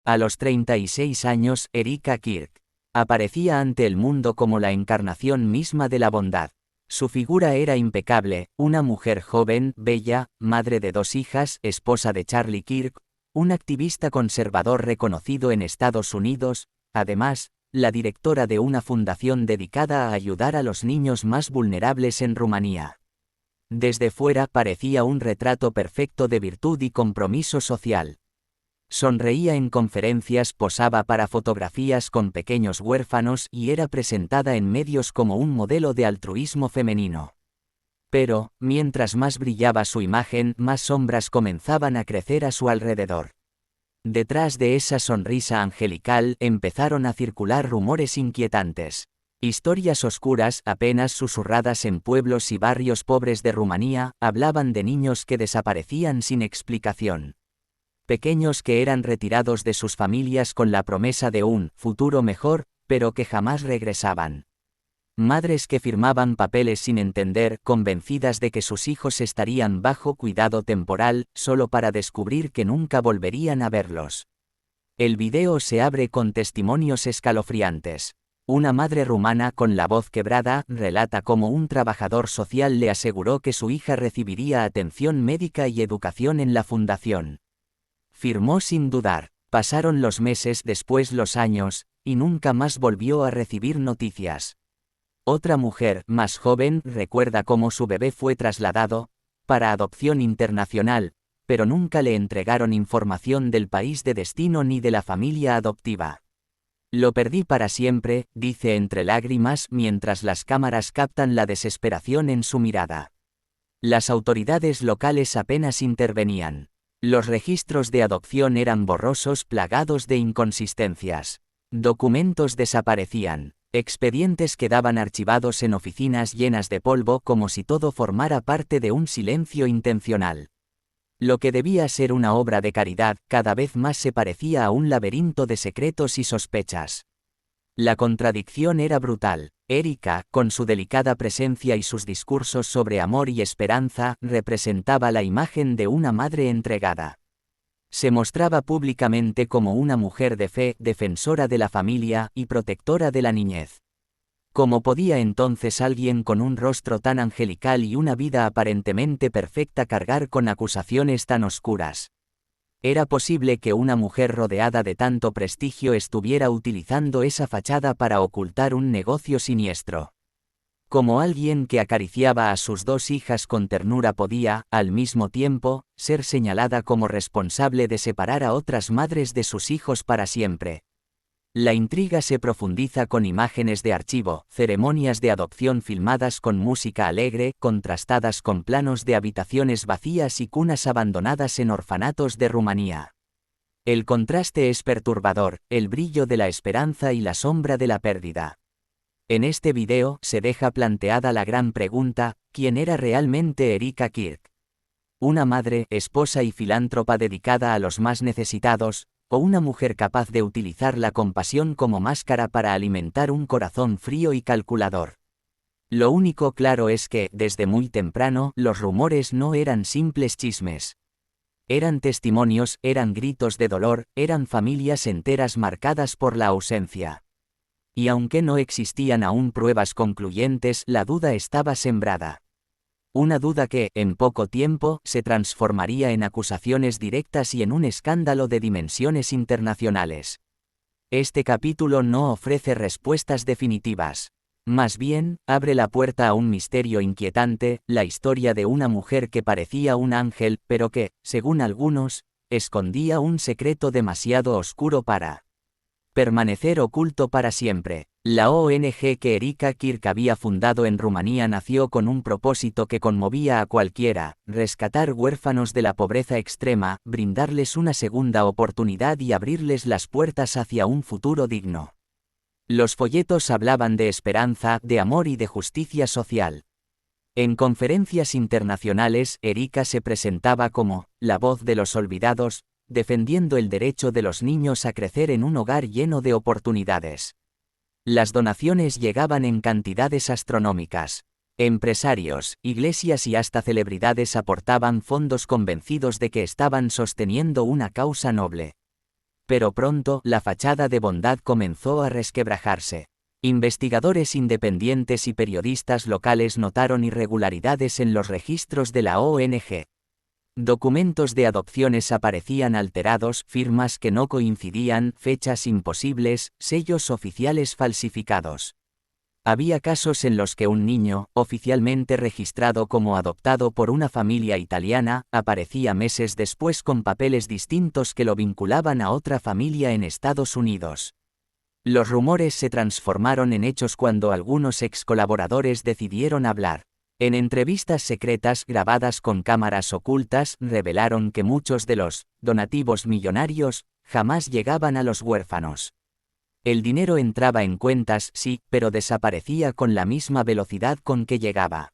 A los 36 años, Erika Kirk aparecía ante el mundo como la encarnación misma de la bondad. Su figura era impecable, una mujer joven, bella, madre de 2 hijas, esposa de Charlie Kirk, un activista conservador reconocido en Estados Unidos, además, la directora de una fundación dedicada a ayudar a los niños más vulnerables en Rumanía. Desde fuera parecía un retrato perfecto de virtud y compromiso social. Sonreía en conferencias, posaba para fotografías con pequeños huérfanos y era presentada en medios como un modelo de altruismo femenino. Pero, mientras más brillaba su imagen, más sombras comenzaban a crecer a su alrededor. Detrás de esa sonrisa angelical empezaron a circular rumores inquietantes. Historias oscuras, apenas susurradas en pueblos y barrios pobres de Rumanía, hablaban de niños que desaparecían sin explicación. Pequeños que eran retirados de sus familias con la promesa de un futuro mejor, pero que jamás regresaban. Madres que firmaban papeles sin entender, convencidas de que sus hijos estarían bajo cuidado temporal, solo para descubrir que nunca volverían a verlos. El video se abre con testimonios escalofriantes. Una madre rumana con la voz quebrada relata cómo un trabajador social le aseguró que su hija recibiría atención médica y educación en la fundación. Firmó sin dudar. Pasaron los meses, después los años, y nunca más volvió a recibir noticias. Otra mujer, más joven, recuerda cómo su bebé fue trasladado para adopción internacional, pero nunca le entregaron información del país de destino ni de la familia adoptiva. Lo perdí para siempre, dice entre lágrimas mientras las cámaras captan la desesperación en su mirada. Las autoridades locales apenas intervenían. Los registros de adopción eran borrosos, plagados de inconsistencias. Documentos desaparecían. Expedientes quedaban archivados en oficinas llenas de polvo como si todo formara parte de un silencio intencional. Lo que debía ser una obra de caridad, cada vez más se parecía a un laberinto de secretos y sospechas. La contradicción era brutal. Erika, con su delicada presencia y sus discursos sobre amor y esperanza, representaba la imagen de una madre entregada. Se mostraba públicamente como una mujer de fe, defensora de la familia y protectora de la niñez. ¿Cómo podía entonces alguien con un rostro tan angelical y una vida aparentemente perfecta cargar con acusaciones tan oscuras? ¿Era posible que una mujer rodeada de tanto prestigio estuviera utilizando esa fachada para ocultar un negocio siniestro? Como alguien que acariciaba a sus 2 hijas con ternura podía, al mismo tiempo, ser señalada como responsable de separar a otras madres de sus hijos para siempre. La intriga se profundiza con imágenes de archivo, ceremonias de adopción filmadas con música alegre, contrastadas con planos de habitaciones vacías y cunas abandonadas en orfanatos de Rumanía. El contraste es perturbador, el brillo de la esperanza y la sombra de la pérdida. En este video se deja planteada la gran pregunta: ¿quién era realmente Erika Kirk? ¿Una madre, esposa y filántropa dedicada a los más necesitados, o una mujer capaz de utilizar la compasión como máscara para alimentar un corazón frío y calculador? Lo único claro es que, desde muy temprano, los rumores no eran simples chismes. Eran testimonios, eran gritos de dolor, eran familias enteras marcadas por la ausencia. Y aunque no existían aún pruebas concluyentes, la duda estaba sembrada. Una duda que, en poco tiempo, se transformaría en acusaciones directas y en un escándalo de dimensiones internacionales. Este capítulo no ofrece respuestas definitivas. Más bien, abre la puerta a un misterio inquietante, la historia de una mujer que parecía un ángel, pero que, según algunos, escondía un secreto demasiado oscuro para permanecer oculto para siempre. La ONG que Erika Kirk había fundado en Rumanía nació con un propósito que conmovía a cualquiera: rescatar huérfanos de la pobreza extrema, brindarles una segunda oportunidad y abrirles las puertas hacia un futuro digno. Los folletos hablaban de esperanza, de amor y de justicia social. En conferencias internacionales, Erika se presentaba como la voz de los olvidados, defendiendo el derecho de los niños a crecer en un hogar lleno de oportunidades. Las donaciones llegaban en cantidades astronómicas. Empresarios, iglesias y hasta celebridades aportaban fondos convencidos de que estaban sosteniendo una causa noble. Pero pronto, la fachada de bondad comenzó a resquebrajarse. Investigadores independientes y periodistas locales notaron irregularidades en los registros de la ONG. Documentos de adopciones aparecían alterados, firmas que no coincidían, fechas imposibles, sellos oficiales falsificados. Había casos en los que un niño, oficialmente registrado como adoptado por una familia italiana, aparecía meses después con papeles distintos que lo vinculaban a otra familia en Estados Unidos. Los rumores se transformaron en hechos cuando algunos ex colaboradores decidieron hablar. En entrevistas secretas grabadas con cámaras ocultas, revelaron que muchos de los donativos millonarios jamás llegaban a los huérfanos. El dinero entraba en cuentas, sí, pero desaparecía con la misma velocidad con que llegaba.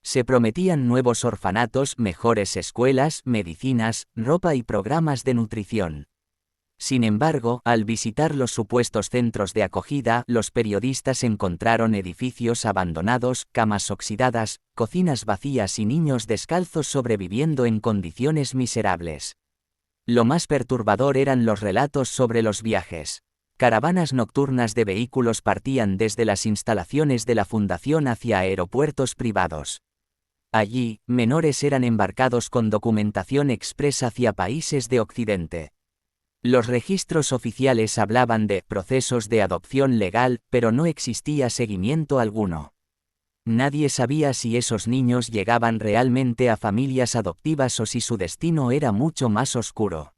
Se prometían nuevos orfanatos, mejores escuelas, medicinas, ropa y programas de nutrición. Sin embargo, al visitar los supuestos centros de acogida, los periodistas encontraron edificios abandonados, camas oxidadas, cocinas vacías y niños descalzos sobreviviendo en condiciones miserables. Lo más perturbador eran los relatos sobre los viajes. Caravanas nocturnas de vehículos partían desde las instalaciones de la fundación hacia aeropuertos privados. Allí, menores eran embarcados con documentación expresa hacia países de Occidente. Los registros oficiales hablaban de procesos de adopción legal, pero no existía seguimiento alguno. Nadie sabía si esos niños llegaban realmente a familias adoptivas o si su destino era mucho más oscuro.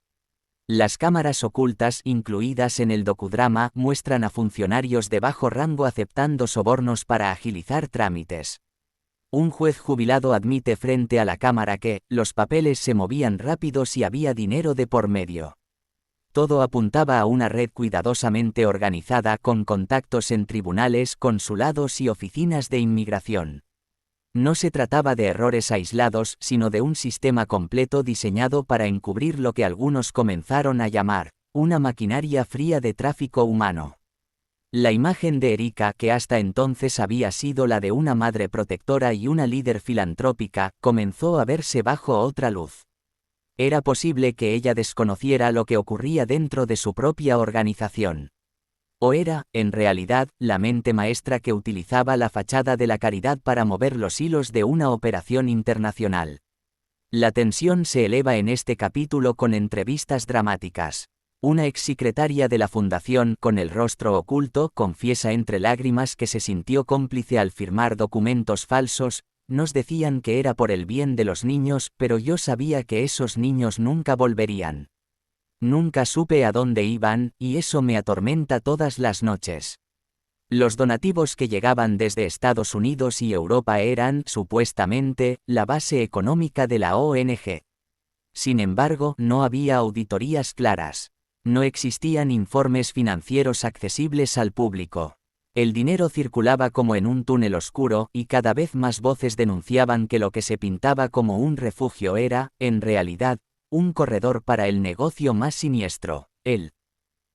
Las cámaras ocultas incluidas en el docudrama muestran a funcionarios de bajo rango aceptando sobornos para agilizar trámites. Un juez jubilado admite frente a la cámara que los papeles se movían rápidos y había dinero de por medio. Todo apuntaba a una red cuidadosamente organizada con contactos en tribunales, consulados y oficinas de inmigración. No se trataba de errores aislados, sino de un sistema completo diseñado para encubrir lo que algunos comenzaron a llamar una maquinaria fría de tráfico humano. La imagen de Erika, que hasta entonces había sido la de una madre protectora y una líder filantrópica, comenzó a verse bajo otra luz. Era posible que ella desconociera lo que ocurría dentro de su propia organización. O era, en realidad, la mente maestra que utilizaba la fachada de la caridad para mover los hilos de una operación internacional. La tensión se eleva en este capítulo con entrevistas dramáticas. Una exsecretaria de la fundación, con el rostro oculto, confiesa entre lágrimas que se sintió cómplice al firmar documentos falsos. Nos decían que era por el bien de los niños, pero yo sabía que esos niños nunca volverían. Nunca supe a dónde iban, y eso me atormenta todas las noches. Los donativos que llegaban desde Estados Unidos y Europa eran, supuestamente, la base económica de la ONG. Sin embargo, no había auditorías claras. No existían informes financieros accesibles al público. El dinero circulaba como en un túnel oscuro, y cada vez más voces denunciaban que lo que se pintaba como un refugio era, en realidad, un corredor para el negocio más siniestro, el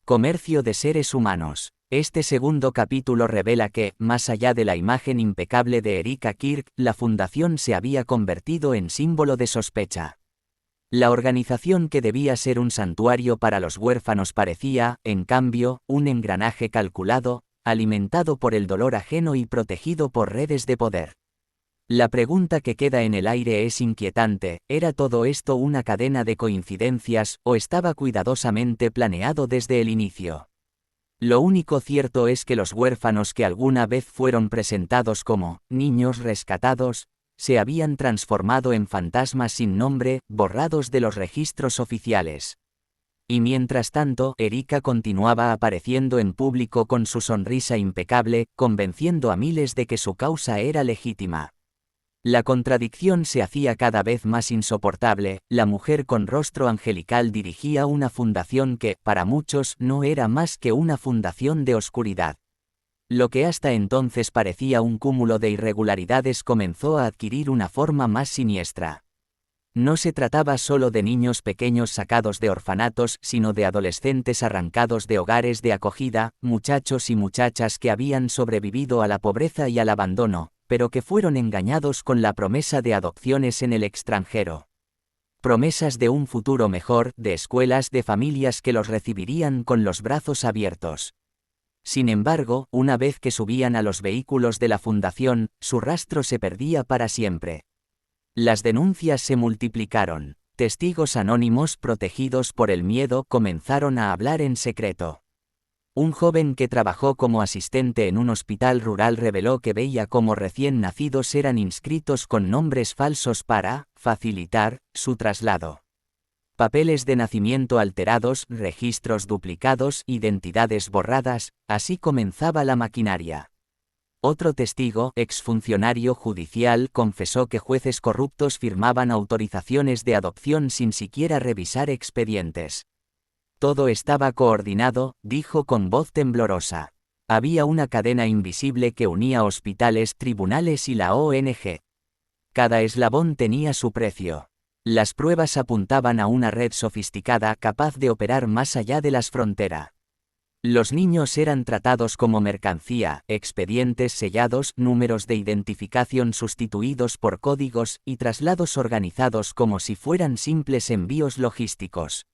comercio de seres humanos. Este segundo capítulo revela que, más allá de la imagen impecable de Erika Kirk, la fundación se había convertido en símbolo de sospecha. La organización que debía ser un santuario para los huérfanos parecía, en cambio, un engranaje calculado, alimentado por el dolor ajeno y protegido por redes de poder. La pregunta que queda en el aire es inquietante: ¿era todo esto una cadena de coincidencias, o estaba cuidadosamente planeado desde el inicio? Lo único cierto es que los huérfanos que alguna vez fueron presentados como niños rescatados, se habían transformado en fantasmas sin nombre, borrados de los registros oficiales. Y mientras tanto, Erika continuaba apareciendo en público con su sonrisa impecable, convenciendo a miles de que su causa era legítima. La contradicción se hacía cada vez más insoportable. La mujer con rostro angelical dirigía una fundación que, para muchos, no era más que una fundación de oscuridad. Lo que hasta entonces parecía un cúmulo de irregularidades comenzó a adquirir una forma más siniestra. No se trataba solo de niños pequeños sacados de orfanatos, sino de adolescentes arrancados de hogares de acogida, muchachos y muchachas que habían sobrevivido a la pobreza y al abandono, pero que fueron engañados con la promesa de adopciones en el extranjero. Promesas de un futuro mejor, de escuelas, de familias que los recibirían con los brazos abiertos. Sin embargo, una vez que subían a los vehículos de la fundación, su rastro se perdía para siempre. Las denuncias se multiplicaron. Testigos anónimos protegidos por el miedo comenzaron a hablar en secreto. Un joven que trabajó como asistente en un hospital rural reveló que veía cómo recién nacidos eran inscritos con nombres falsos para facilitar su traslado. Papeles de nacimiento alterados, registros duplicados, identidades borradas, así comenzaba la maquinaria. Otro testigo, exfuncionario judicial, confesó que jueces corruptos firmaban autorizaciones de adopción sin siquiera revisar expedientes. Todo estaba coordinado, dijo con voz temblorosa. Había una cadena invisible que unía hospitales, tribunales y la ONG. Cada eslabón tenía su precio. Las pruebas apuntaban a una red sofisticada capaz de operar más allá de las fronteras. Los niños eran tratados como mercancía, expedientes sellados, números de identificación sustituidos por códigos y traslados organizados como si fueran simples envíos logísticos.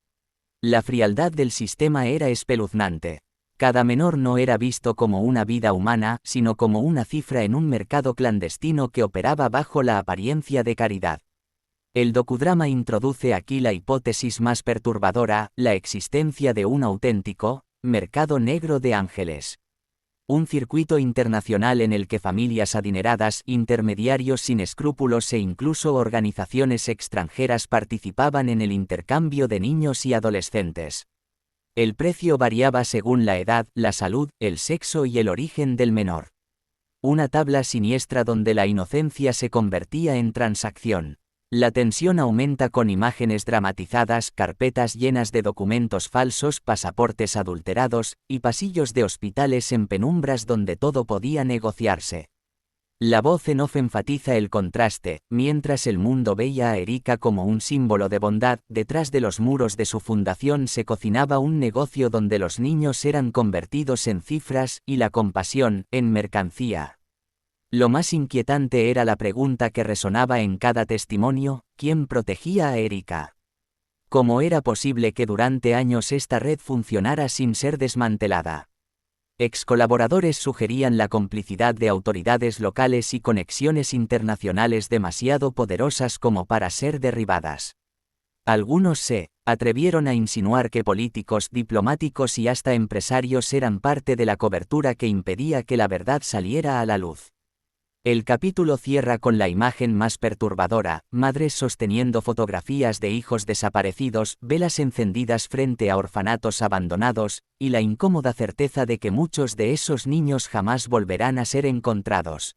La frialdad del sistema era espeluznante. Cada menor no era visto como una vida humana, sino como una cifra en un mercado clandestino que operaba bajo la apariencia de caridad. El docudrama introduce aquí la hipótesis más perturbadora, la existencia de un auténtico mercado negro de ángeles. Un circuito internacional en el que familias adineradas, intermediarios sin escrúpulos e incluso organizaciones extranjeras participaban en el intercambio de niños y adolescentes. El precio variaba según la edad, la salud, el sexo y el origen del menor. Una tabla siniestra donde la inocencia se convertía en transacción. La tensión aumenta con imágenes dramatizadas, carpetas llenas de documentos falsos, pasaportes adulterados, y pasillos de hospitales en penumbras donde todo podía negociarse. La voz en off enfatiza el contraste, mientras el mundo veía a Erika como un símbolo de bondad, detrás de los muros de su fundación se cocinaba un negocio donde los niños eran convertidos en cifras y la compasión, en mercancía. Lo más inquietante era la pregunta que resonaba en cada testimonio: ¿quién protegía a Erika? ¿Cómo era posible que durante años esta red funcionara sin ser desmantelada? Excolaboradores sugerían la complicidad de autoridades locales y conexiones internacionales demasiado poderosas como para ser derribadas. Algunos se atrevieron a insinuar que políticos, diplomáticos y hasta empresarios eran parte de la cobertura que impedía que la verdad saliera a la luz. El capítulo cierra con la imagen más perturbadora: madres sosteniendo fotografías de hijos desaparecidos, velas encendidas frente a orfanatos abandonados, y la incómoda certeza de que muchos de esos niños jamás volverán a ser encontrados.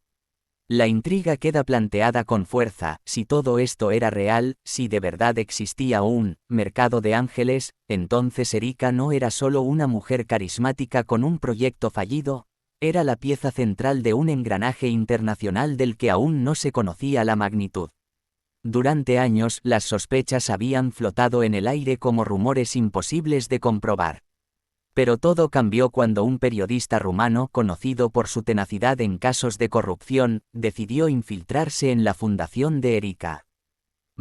La intriga queda planteada con fuerza: si todo esto era real, si de verdad existía un mercado de ángeles, entonces Erika no era solo una mujer carismática con un proyecto fallido. Era la pieza central de un engranaje internacional del que aún no se conocía la magnitud. Durante años, las sospechas habían flotado en el aire como rumores imposibles de comprobar. Pero todo cambió cuando un periodista rumano, conocido por su tenacidad en casos de corrupción, decidió infiltrarse en la fundación de Erika.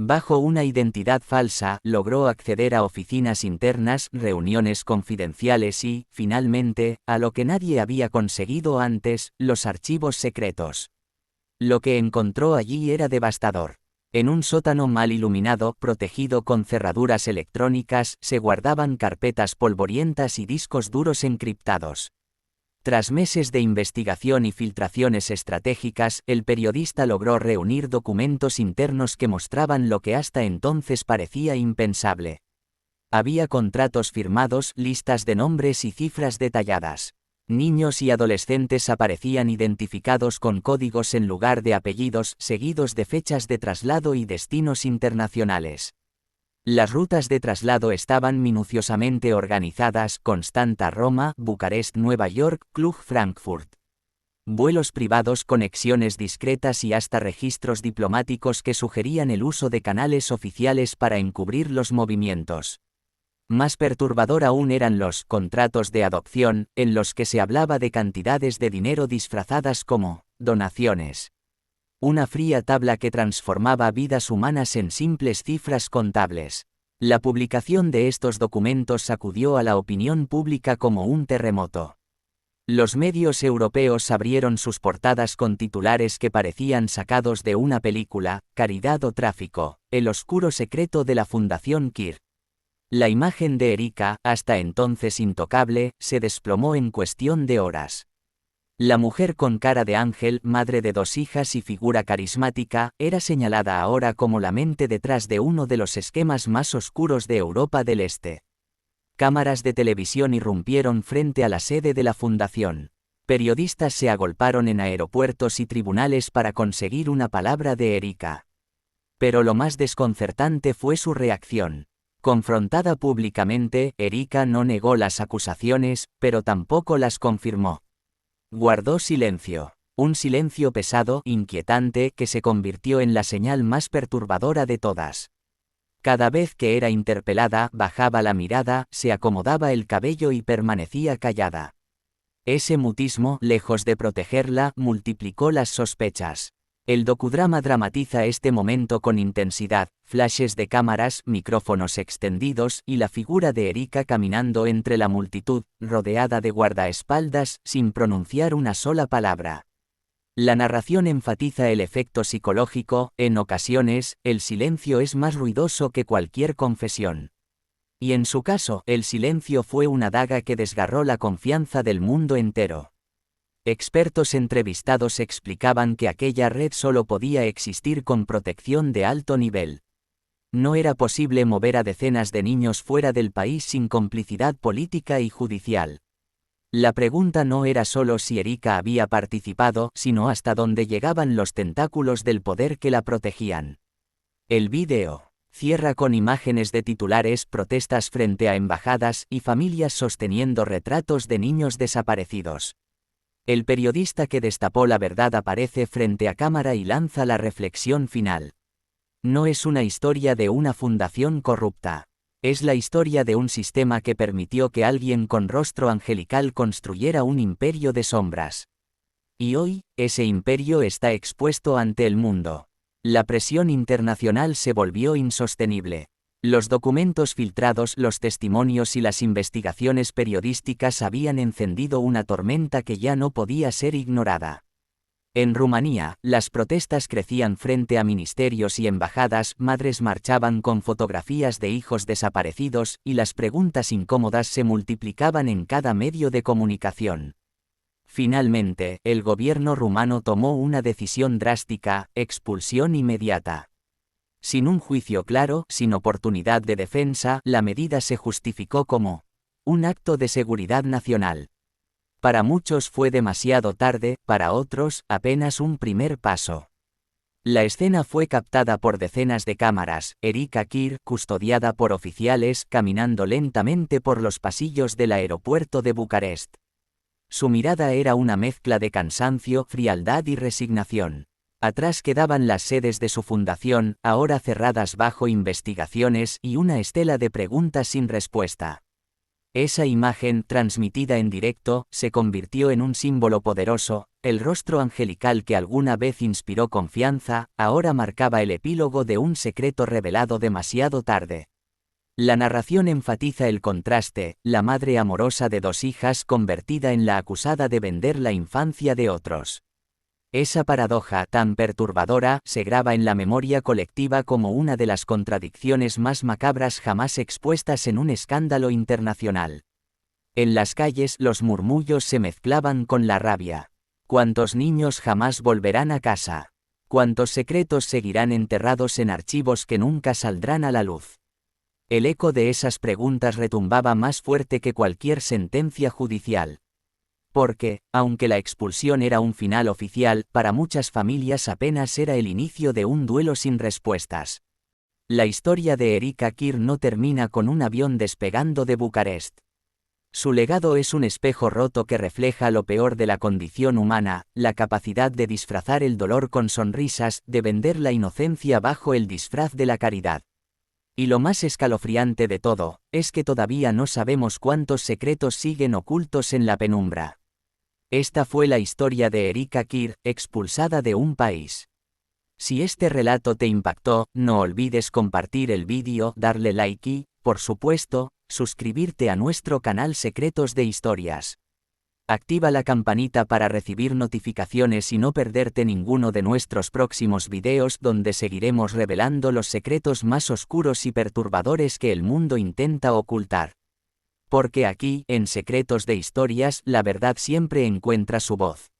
Bajo una identidad falsa, logró acceder a oficinas internas, reuniones confidenciales y, finalmente, a lo que nadie había conseguido antes: los archivos secretos. Lo que encontró allí era devastador. En un sótano mal iluminado, protegido con cerraduras electrónicas, se guardaban carpetas polvorientas y discos duros encriptados. Tras meses de investigación y filtraciones estratégicas, el periodista logró reunir documentos internos que mostraban lo que hasta entonces parecía impensable. Había contratos firmados, listas de nombres y cifras detalladas. Niños y adolescentes aparecían identificados con códigos en lugar de apellidos, seguidos de fechas de traslado y destinos internacionales. Las rutas de traslado estaban minuciosamente organizadas: Constanta Roma, Bucarest Nueva York, Cluj Frankfurt. Vuelos privados, conexiones discretas y hasta registros diplomáticos que sugerían el uso de canales oficiales para encubrir los movimientos. Más perturbador aún eran los contratos de adopción, en los que se hablaba de cantidades de dinero disfrazadas como donaciones. Una fría tabla que transformaba vidas humanas en simples cifras contables. La publicación de estos documentos sacudió a la opinión pública como un terremoto. Los medios europeos abrieron sus portadas con titulares que parecían sacados de una película: Caridad o tráfico, el oscuro secreto de la Fundación Kirk. La imagen de Erika, hasta entonces intocable, se desplomó en cuestión de horas. La mujer con cara de ángel, madre de 2 hijas y figura carismática, era señalada ahora como la mente detrás de uno de los esquemas más oscuros de Europa del Este. Cámaras de televisión irrumpieron frente a la sede de la fundación. Periodistas se agolparon en aeropuertos y tribunales para conseguir una palabra de Erika. Pero lo más desconcertante fue su reacción. Confrontada públicamente, Erika no negó las acusaciones, pero tampoco las confirmó. Guardó silencio. Un silencio pesado, inquietante, que se convirtió en la señal más perturbadora de todas. Cada vez que era interpelada, bajaba la mirada, se acomodaba el cabello y permanecía callada. Ese mutismo, lejos de protegerla, multiplicó las sospechas. El docudrama dramatiza este momento con intensidad: flashes de cámaras, micrófonos extendidos, y la figura de Erika caminando entre la multitud, rodeada de guardaespaldas, sin pronunciar una sola palabra. La narración enfatiza el efecto psicológico: en ocasiones, el silencio es más ruidoso que cualquier confesión. Y en su caso, el silencio fue una daga que desgarró la confianza del mundo entero. Expertos entrevistados explicaban que aquella red solo podía existir con protección de alto nivel. No era posible mover a decenas de niños fuera del país sin complicidad política y judicial. La pregunta no era solo si Erika había participado, sino hasta dónde llegaban los tentáculos del poder que la protegían. El vídeo cierra con imágenes de titulares, protestas frente a embajadas y familias sosteniendo retratos de niños desaparecidos. El periodista que destapó la verdad aparece frente a cámara y lanza la reflexión final. No es una historia de una fundación corrupta. Es la historia de un sistema que permitió que alguien con rostro angelical construyera un imperio de sombras. Y hoy, ese imperio está expuesto ante el mundo. La presión internacional se volvió insostenible. Los documentos filtrados, los testimonios y las investigaciones periodísticas habían encendido una tormenta que ya no podía ser ignorada. En Rumanía, las protestas crecían frente a ministerios y embajadas, madres marchaban con fotografías de hijos desaparecidos, y las preguntas incómodas se multiplicaban en cada medio de comunicación. Finalmente, el gobierno rumano tomó una decisión drástica: expulsión inmediata. Sin un juicio claro, sin oportunidad de defensa, la medida se justificó como un acto de seguridad nacional. Para muchos fue demasiado tarde, para otros, apenas un primer paso. La escena fue captada por decenas de cámaras: Erika Kirk, custodiada por oficiales, caminando lentamente por los pasillos del aeropuerto de Bucarest. Su mirada era una mezcla de cansancio, frialdad y resignación. Atrás quedaban las sedes de su fundación, ahora cerradas bajo investigaciones, y una estela de preguntas sin respuesta. Esa imagen, transmitida en directo, se convirtió en un símbolo poderoso: el rostro angelical que alguna vez inspiró confianza, ahora marcaba el epílogo de un secreto revelado demasiado tarde. La narración enfatiza el contraste: la madre amorosa de 2 hijas convertida en la acusada de vender la infancia de otros. Esa paradoja, tan perturbadora, se graba en la memoria colectiva como una de las contradicciones más macabras jamás expuestas en un escándalo internacional. En las calles, los murmullos se mezclaban con la rabia. ¿Cuántos niños jamás volverán a casa? ¿Cuántos secretos seguirán enterrados en archivos que nunca saldrán a la luz? El eco de esas preguntas retumbaba más fuerte que cualquier sentencia judicial. Porque, aunque la expulsión era un final oficial, para muchas familias apenas era el inicio de un duelo sin respuestas. La historia de Erika Kirk no termina con un avión despegando de Bucarest. Su legado es un espejo roto que refleja lo peor de la condición humana: la capacidad de disfrazar el dolor con sonrisas, de vender la inocencia bajo el disfraz de la caridad. Y lo más escalofriante de todo, es que todavía no sabemos cuántos secretos siguen ocultos en la penumbra. Esta fue la historia de Erika Kirk, expulsada de un país. Si este relato te impactó, no olvides compartir el vídeo, darle like y, por supuesto, suscribirte a nuestro canal Secretos de Historias. Activa la campanita para recibir notificaciones y no perderte ninguno de nuestros próximos videos donde seguiremos revelando los secretos más oscuros y perturbadores que el mundo intenta ocultar. Porque aquí, en Secretos de Historias, la verdad siempre encuentra su voz.